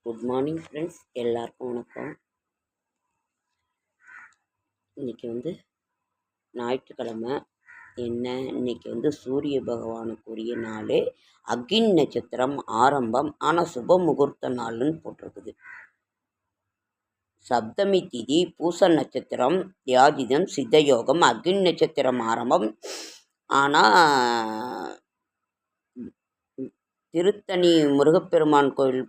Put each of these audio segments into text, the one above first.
Good morning friends, எல்லாருக்கும் வணக்கம். இன்றைக்கி ஞாயிற்றுக்கிழமை. இன்னைக்கு சூரிய பகவானுக்குரிய நாள். அக்னி நட்சத்திரம் ஆரம்பம், ஆனால் சுப முகூர்த்த நாள்னு போட்டிருக்குது. சப்தமி திதி, பூச நட்சத்திரம், தியாஜிதம், சித்தயோகம். அக்னி நட்சத்திரம் ஆரம்பம், ஆனால் திருத்தணி முருகப்பெருமான் கோவில்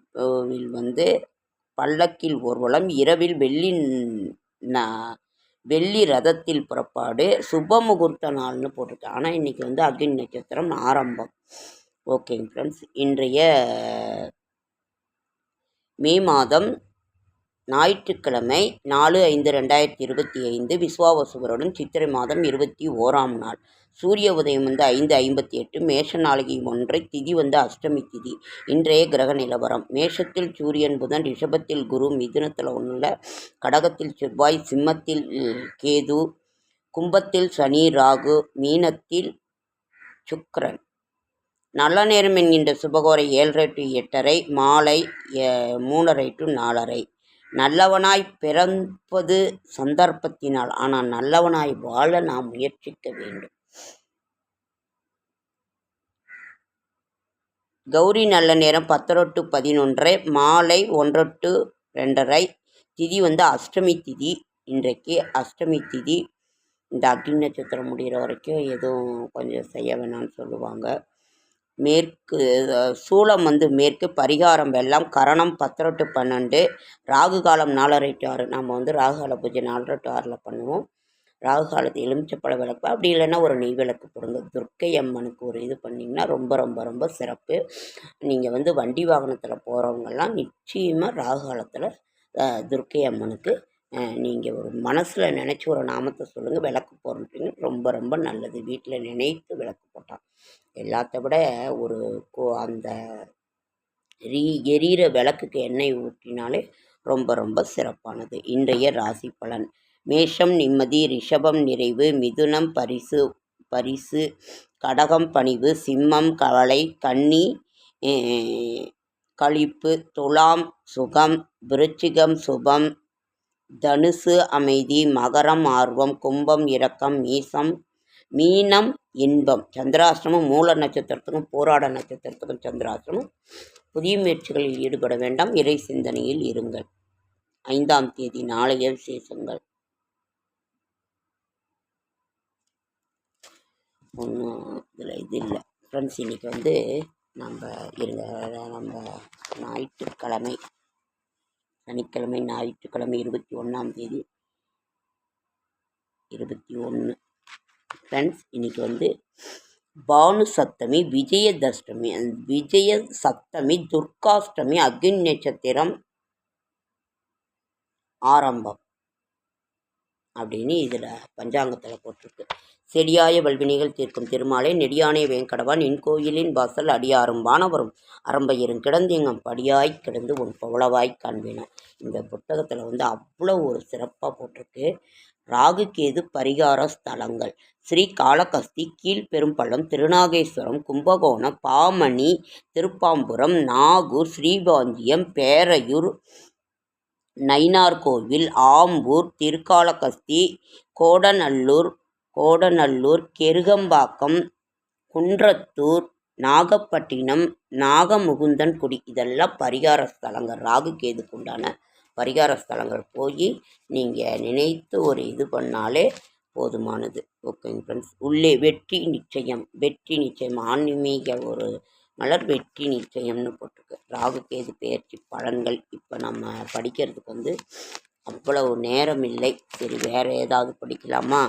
பல்லக்கில் ஊர்வலம், இரவில் வெள்ளி ரதத்தில் புறப்பாடு, சுப முகூர்த்த நாள்னு போட்டிருக்கு. ஆனால் இன்றைக்கி அக்னி நட்சத்திரம் ஆரம்பம். ஓகேங்க ஃப்ரெண்ட்ஸ், இன்றைய மே மாதம் ஞாயிற்றுக்கிழமை 4/5/2025 விஸ்வாவசுவருடன் சித்திரை மாதம் 21ஆம் நாள். சூரிய உதயம் 5:58, மேஷ நாளிகை 1, திதி அஷ்டமி திதி. இன்றைய கிரக நிலவரம்: மேஷத்தில் சூரியன் புதன், ரிஷபத்தில் குரு, மிதுனத்தில் 1, கடகத்தில் செவ்வாய், சிம்மத்தில் கேது, கும்பத்தில் சனி ராகு, மீனத்தில் சுக்கிரன். நல்ல நேரம் என்கின்ற சுபகோரை 7:30 to 8:30, மாலை 3:30 to 4:30. நல்லவனாய் பிறப்பது சந்தர்ப்பத்தினால், ஆனால் நல்லவனாய் வாழ நாம் முயற்சிக்க வேண்டும். கௌரி நல்ல நேரம் 10:00 to 11:30, மாலை 1:00 to 2:30. திதி அஷ்டமி திதி. இன்றைக்கு அஷ்டமி திதி. இந்த அக்னி நட்சத்திரம் முடிகிற வரைக்கும் எதுவும் கொஞ்சம் செய்ய வேணாம்னு சொல்லுவாங்க. மேற்கு சூலம் மேற்கு, பரிகாரம் வெள்ளம், கரணம் 10:00 to 12, ராகு காலம் 4:30 to 6. நம்ம ராகுகால பூஜை 4:30 to 6 பண்ணுவோம். ராகு காலத்து எலுமிச்சப்பழ விளக்கு, அப்படி இல்லைன்னா ஒரு நெய் விளக்கு போடுங்க. துர்க்கை அம்மனுக்கு ஒரு இது பண்ணிங்கன்னா ரொம்ப ரொம்ப ரொம்ப சிறப்பு. நீங்கள் வண்டி வாகனத்தில் போகிறவங்கெல்லாம் நிச்சயமாக ராகு காலத்தில் துர்க்கை அம்மனுக்கு நீங்கள் ஒரு மனசில் நினச்சி ஒரு நாமத்தை சொல்லுங்கள், விளக்கு போடுறீங்க, ரொம்ப ரொம்ப நல்லது. வீட்டில் நினைத்து விளக்கு போட்டால் எல்லாத்த விட அந்த எரிகிற விளக்குக்கு எண்ணெய் ஊற்றினாலே ரொம்ப ரொம்ப சிறப்பானது. இன்றைய ராசி பலன்: மேஷம் நிம்மதி, ரிஷபம் நிறைவு, மிதுனம் பரிசு, கடகம் பணிவு, சிம்மம் கவலை, கன்னி களிப்பு, துலாம் சுகம், விருச்சிகம் சுபம், தனுசு அமைதி, மகரம் ஆர்வம், கும்பம் இரக்கம், மீனம் இன்பம். சந்திராஷ்டிரமம் மூல நட்சத்திரத்துக்கும் போராட நட்சத்திரத்துக்கும் சந்திராஷ்டிரமம். புதிய முயற்சிகளில் ஈடுபட வேண்டாம், இறை சிந்தனையில் இருங்கள். 5ஆம் தேதி நாளைய விசேஷங்கள். ஒன்றும் இதில் இது இல்லை ஃப்ரெண்ட்ஸ். இன்றைக்கி நம்ம ஞாயிற்றுக்கிழமை, சனிக்கிழமை, ஞாயிற்றுக்கிழமை 21ஆம் தேதி 21 ஃப்ரெண்ட்ஸ். இன்றைக்கி பானு சப்தமி, விஜய சப்தமி, துர்காஷ்டமி, அக்னி நட்சத்திரம் ஆரம்பம் அப்படின்னு இதில் பஞ்சாங்கத்தில் போட்டிருக்கு. செடியாய வல்வினைகள் தீர்க்கும் திருமாலை, நெடியானே வேங்கடவான், என் கோயிலின் வாசல் அடியாரும் வானவரும் அரம்பையரும் கிடந்தெங்கும் படியாய் கிடந்து உன் பவளவாய் காண்பினோம். இந்த புத்தகத்தில் அவ்வளோ ஒரு சிறப்பாக போட்டிருக்கு. ராகு கேது பரிகார ஸ்தலங்கள்: ஸ்ரீ காளகஸ்தி, கீழ்பெரும்பள்ளம், திருநாகேஸ்வரம், கும்பகோணம், பாமணி, திருப்பாம்புரம், நாகூர், ஸ்ரீபாஞ்சியம், பேரையூர், நயினார்கோவில், ஆம்பூர், திருக்காளகஸ்தி, கோடநல்லூர், கெருகம்பாக்கம், குன்றத்தூர், நாகப்பட்டினம், நாகமுகுந்தன்குடி. இதெல்லாம் பரிகார ஸ்தலங்கள், ராகு கேதுக்கு உண்டான பரிகார ஸ்தலங்கள். போய் நீங்கள் நினைத்து ஒரு இது பண்ணாலே போதுமானது. ஓகேங்க ஃப்ரெண்ட்ஸ். உள்ளே வெற்றி நிச்சயம், ஆன்மீக ஒரு மலர் வெற்றி நிச்சயம்னு போட்டிருக்கு. ராகு கேது பெயர்ச்சி பலன்கள். இப்போ நம்ம படிக்கிறதுக்கு அவ்வளவு நேரம் இல்லை. சரி, வேறு ஏதாவது படிக்கலாமா?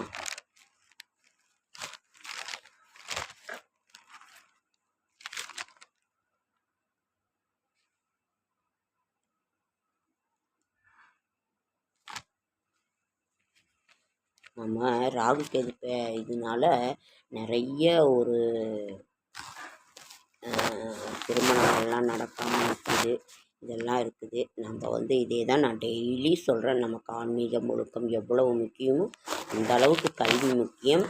நம்ம ராகு கேது இதனால நிறைய ஒரு திருமணங்கள்லாம் நடக்காமல் இருக்குது. இதெல்லாம் இருக்குது. நம்ம இதே தான் நான் டெய்லி சொல்கிறேன். நமக்கு ஆன்மீகம் ஒழுக்கம் எவ்வளவு முக்கியமோ அந்த அளவுக்கு கல்வி முக்கியம்.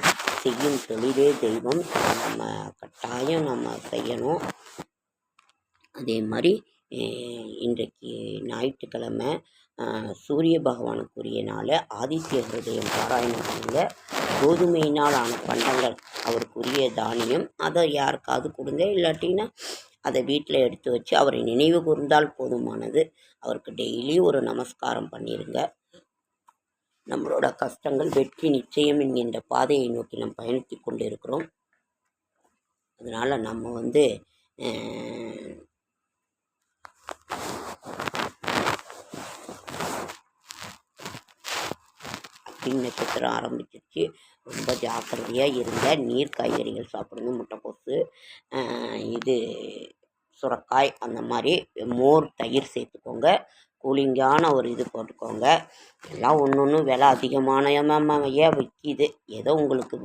செய்யும் தொழிலே தெய்வம். நம்ம கட்டாயம் நம்ம செய்யணும். அதே மாதிரி இன்றைக்கு ஞாயிற்றுக்கிழமை சூரிய பகவானுக்குரிய நாள். ஆதித்ய ஹிருதயம் பாராயணம் பண்ணுங்க. கோதுமையினால் ஆன பண்டங்கள் அவருக்குரிய தானியம், அதை யாருக்காவது கொடுங்க. இல்லாட்டின்னா அதை வீட்டில் எடுத்து வச்சு அவரை நினைவு கூர்ந்தால் போதுமானது. அவருக்கு டெய்லி ஒரு நமஸ்காரம் பண்ணிடுங்க. நம்மளோட கஷ்டங்கள் வெற்றி நிச்சயம் என்கின்ற பாதையை நோக்கி நம்ம பயணித்து கொண்டு இருக்கிறோம். அதனால் நம்ம அக்னி நட்சத்திரம் ஆரம்பிச்சிருச்சு. ரொம்ப ஜாக்கிரதையாக இருங்க. நீர் காய்கறிகள் சாப்பிடுங்க. முட்டைக்கோசு, இது சுரக்காய், அந்த மாதிரி மோர், தயிர் சேர்த்துக்கோங்க. கூலிங்கான ஒரு இது போட்டுக்கோங்க. எல்லாம் ஒன்று விலை அதிகமானமையாக விற்கிது. ஏதோ உங்களுக்கு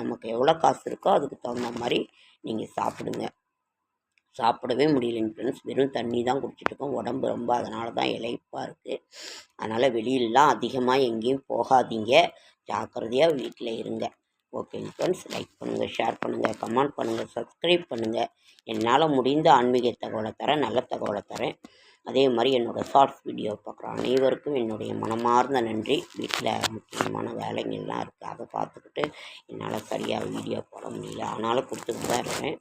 நமக்கு எவ்வளோ காசு இருக்கோ அதுக்கு தகுந்த மாதிரி நீங்கள் சாப்பிடுங்க. சாப்பிடவே முடியலைங்க ஃப்ரெண்ட்ஸ். வெறும் தண்ணி தான் குடிச்சிட்ருக்கோம். உடம்பு ரொம்ப அதனால தான் இளைப்பாக இருக்குது. அதனால் வெளியிலலாம் அதிகமாக எங்கேயும் போகாதீங்க. ஜாக்கிரதையாக வீட்டில் இருங்க. ஓகேங்க ஃப்ரெண்ட்ஸ். லைக் பண்ணுங்கள், ஷேர் பண்ணுங்கள், கமெண்ட் பண்ணுங்கள், சப்ஸ்கிரைப் பண்ணுங்கள். என்னால் முடிந்த ஆன்மீக தகவலை தரேன், நல்ல தகவலை தரேன். அதே மாதிரி என்னோடய ஷார்ட்ஸ் வீடியோ பார்க்குற அனைவருக்கும் என்னுடைய மனமார்ந்த நன்றி. வீட்டில் முக்கியமான வேலைங்கள்லாம் இருக்குது, அதை பார்த்துக்கிட்டு என்னால் சரியாக வீடியோ போட முடியல. ஆனாலும் கொடுத்துக்கிட்டு தான் இருக்கேன்.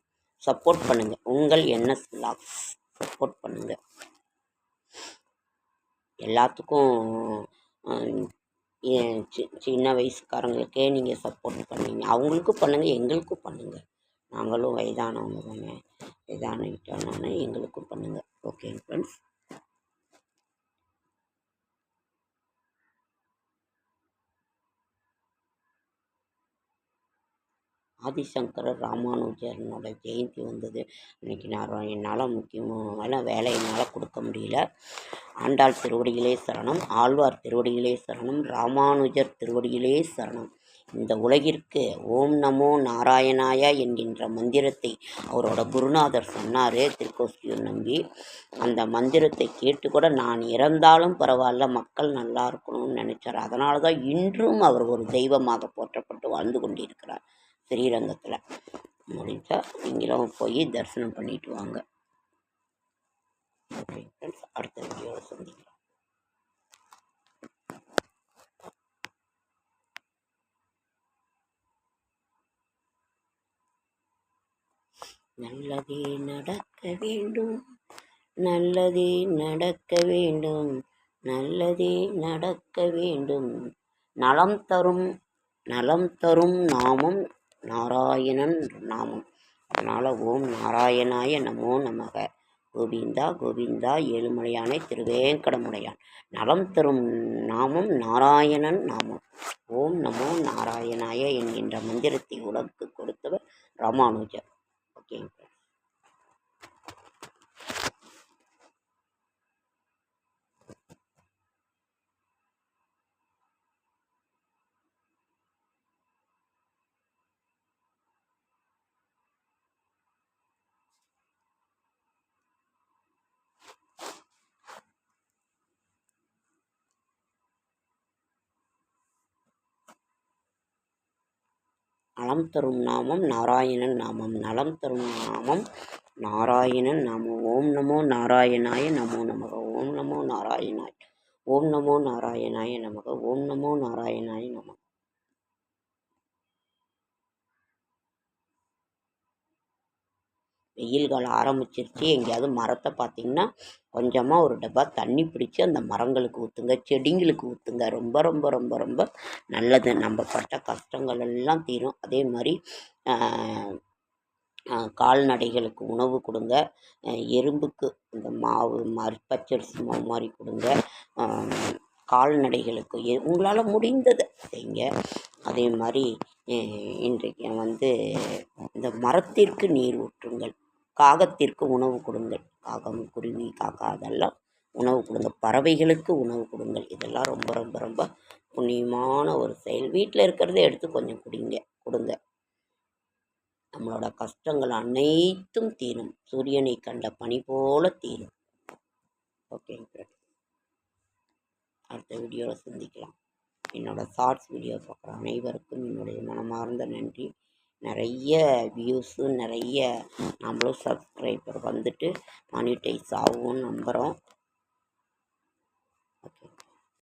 சப்போர்ட் பண்ணுங்கள். உங்கள் என்எஸ் விலாக்ஸ் சப்போர்ட் பண்ணுங்கள். எல்லாத்துக்கும் சின்ன வயசுக்காரங்களுக்கே நீங்கள் சப்போர்ட் பண்ணுவீங்க. அவங்களுக்கும் பண்ணுங்கள், எங்களுக்கும் பண்ணுங்கள். நாங்களும் வயதானவங்க தானே. வயதானவிட்டானே எங்களுக்கும் பண்ணுங்கள். ஓகேங்க ஃப்ரெண்ட்ஸ். ஆதிசங்கரர் ராமானுஜர்னோட ஜெயந்தி வந்தது. இன்றைக்கி என்னால் முக்கியமான வேலை என்னால் கொடுக்க முடியல. ஆண்டாள் திருவடிகளே சரணம், ஆழ்வார் திருவடிகளே சரணம், ராமானுஜர் திருவடிகளே சரணம். இந்த உலகிற்கு ஓம் நமோ நாராயணாய என்கின்ற மந்திரத்தை அவரோட குருநாதர் சொன்னார், திருக்கோஷ்டியூர் நம்பி. அந்த மந்திரத்தை கேட்டு கூட நான் இறந்தாலும் பரவாயில்ல, மக்கள் நல்லா இருக்கணும்னு நினச்சார். அதனால தான் இன்றும் அவர் ஒரு தெய்வமாக போற்றப்பட்டு வாழ்ந்து கொண்டிருக்கிறார் ஸ்ரீரங்கத்தில். முடிஞ்சால் நீங்களும் போய் தரிசனம் பண்ணிட்டு வாங்க. ஓகே ஃப்ரெண்ட்ஸ், அடுத்த வீடியோவில் சந்திக்கலாம். நல்லதே நடக்க வேண்டும், நல்லதே நடக்க வேண்டும், நல்லதே நடக்க வேண்டும். நலம் தரும் நாமம் நாராயணன் நாமம். அதனால் ஓம் நாராயணாய நமோ நமக. கோவிந்தா கோவிந்தா ஏழுமலையானை திருவேங்கடமுடையான். நலம் தரும் நாமம் நாராயணன் நாமம். ஓம் நமோ நாராயணாய என்கின்ற மந்திரத்தை உலகுக்கு கொடுத்தவர் ராமானுஜர். ஓகேங்க. நலம் தரும் நாமம் நாராயணன் நாமம். நலம் தரும் நாமம் நாராயணன் நாமம். ஓம் நமோ நாராயணாய நமோ நமக. ஓம் நமோ நாராயணாய. ஓம் நமோ நாராயணாய நமக. ஓம் நமோ நாராயணாய நமக. வெயில் காலம் ஆரம்பிச்சிருச்சு. எங்கேயாவது மரத்தை பார்த்திங்கன்னா கொஞ்சமாக ஒரு டப்பா தண்ணி பிடிச்சி அந்த மரங்களுக்கு ஊற்றுங்க, செடிங்களுக்கு ஊற்றுங்க. ரொம்ப ரொம்ப ரொம்ப ரொம்ப நல்லது. நம்ம பட்ட கஷ்டங்கள் எல்லாம் தீரும். அதே மாதிரி கால்நடைகளுக்கு உணவு கொடுங்க. எறும்புக்கு இந்த மாவு மாதிரி பச்சரிசி மாவு மாதிரி கொடுங்க. கால்நடைகளுக்கு உங்களால் முடிந்ததை செய்யுங்க. அதே மாதிரி இன்றைக்கு இந்த மரத்திற்கு நீர் ஊற்றுங்கள். காகத்திற்கு உணவு கொடுங்கள். காகம், குருவி, காக்கா அதெல்லாம் உணவு கொடுங்க. பறவைகளுக்கு உணவு கொடுங்கள். இதெல்லாம் ரொம்ப ரொம்ப ரொம்ப புண்ணியமான ஒரு செயல். வீட்டில் இருக்கிறத எடுத்து கொஞ்சம் கொடுங்க. நம்மளோட கஷ்டங்கள் அனைத்தும் தீரும். சூரியனை கண்ட பனி போல தீரும். ஓகேங்க, அடுத்த வீடியோவில் சந்திக்கலாம். என்னோடய ஷார்ட்ஸ் வீடியோ பார்க்குற அனைவருக்கும் என்னுடைய மனமார்ந்த நன்றி. நிறைய வியூஸு நிறைய நம்மளும் சப்ஸ்கிரைபர் வந்துட்டு மானிட்டைஸ் ஆகும்னு நம்புகிறோம். ஓகே.